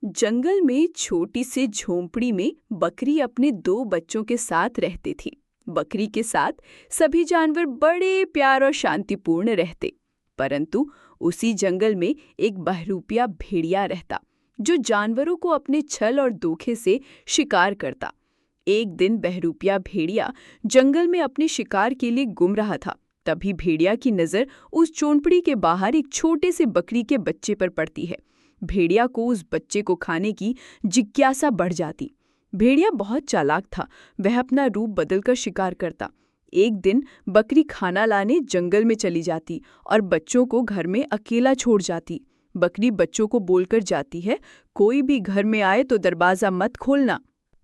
जंगल में छोटी सी झोंपड़ी में बकरी अपने दो बच्चों के साथ रहती थी। बकरी के साथ सभी जानवर बड़े प्यार और शांतिपूर्ण रहते। परंतु उसी जंगल में एक बहरूपिया भेड़िया रहता, जो जानवरों को अपने छल और धोखे से शिकार करता। एक दिन बहरूपिया भेड़िया जंगल में अपने शिकार के लिए घूम रहा था। तभी भेड़िया की नजर उस झोंपड़ी के बाहर एक छोटे से बकरी के बच्चे पर पड़ती है। भेड़िया को उस बच्चे को खाने की जिज्ञासा बढ़ जाती। भेड़िया बहुत चालाक था, वह अपना रूप बदलकर शिकार करता। एक दिन बकरी खाना लाने जंगल में चली जाती और बच्चों को घर में अकेला छोड़ जाती। बकरी बच्चों को बोलकर जाती है, कोई भी घर में आए तो दरवाजा मत खोलना।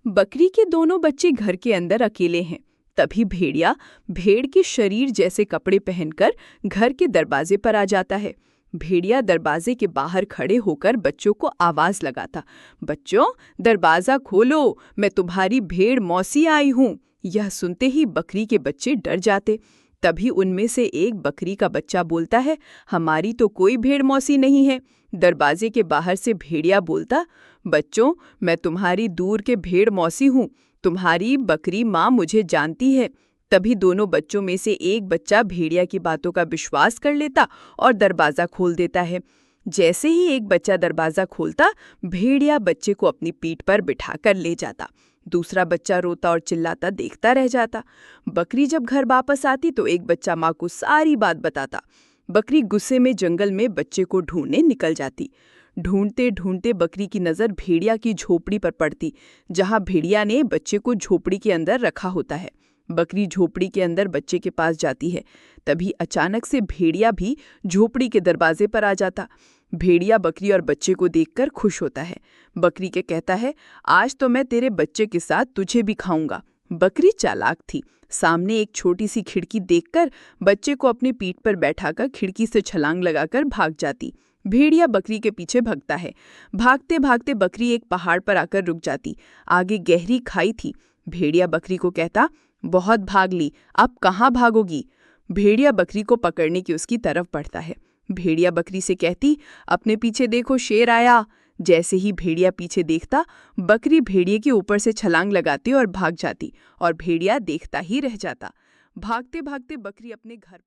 बकरी के दोनों बच्चे घर के अंदर अकेले हैं। तभी भेड़िया भेड़ के शरीर जैसे कपड़े पहनकर घर के दरवाजे पर आ जाता है। भेड़िया दरवाजे के बाहर खड़े होकर बच्चों को आवाज लगाता, बच्चों दरवाजा खोलो, मैं तुम्हारी भेड़ मौसी आई हूँ। यह सुनते ही बकरी के बच्चे डर जाते। तभी उनमें से एक बकरी का बच्चा बोलता है, हमारी तो कोई भेड़ मौसी नहीं है। दरवाजे के बाहर से भेड़िया बोलता, बच्चों मैं तुम्हारी दूर के भेड़ मौसी हूँ, तुम्हारी बकरी माँ मुझे जानती है। तभी दोनों बच्चों में से एक बच्चा भेड़िया की बातों का विश्वास कर लेता और दरवाजा खोल देता है। जैसे ही एक बच्चा दरवाजा खोलता, भेड़िया बच्चे को अपनी पीठ पर बिठाकर ले जाता। दूसरा बच्चा रोता और चिल्लाता देखता रह जाता। बकरी जब घर वापस आती तो एक बच्चा माँ को सारी बात बताता। बकरी गुस्से में जंगल में बच्चे को ढूंढने निकल जाती। ढूंढते ढूंढते बकरी की नज़र भेड़िया की झोपड़ी पर पड़ती, जहाँ भेड़िया ने बच्चे को झोपड़ी के अंदर रखा होता है। बकरी झोपड़ी के अंदर बच्चे के पास जाती है। तभी अचानक से भेड़िया भी झोपड़ी के दरवाजे पर आ जाता। भेड़िया बकरी और बच्चे को देखकर खुश होता है। बकरी के कहता है, आज तो मैं तेरे बच्चे के साथ तुझे भी खाऊंगा। बकरी चालाक थी। सामने एक छोटी सी खिड़की देखकर बच्चे को अपनी पीठ पर बैठाकर खिड़की से छलांग लगाकर भाग जाती। भेड़िया बकरी के पीछे भागता है। भागते भागते बकरी एक पहाड़ पर आकर रुक जाती। आगे गहरी खाई थी। भेड़िया बकरी को कहता, बहुत भाग ली, अब कहाँ भागोगी। भेड़िया बकरी को पकड़ने की उसकी तरफ बढ़ता है। भेड़िया बकरी से कहती, अपने पीछे देखो, शेर आया। जैसे ही भेड़िया पीछे देखता, बकरी भेड़िए के ऊपर से छलांग लगाती और भाग जाती और भेड़िया देखता ही रह जाता। भागते भागते बकरी अपने घर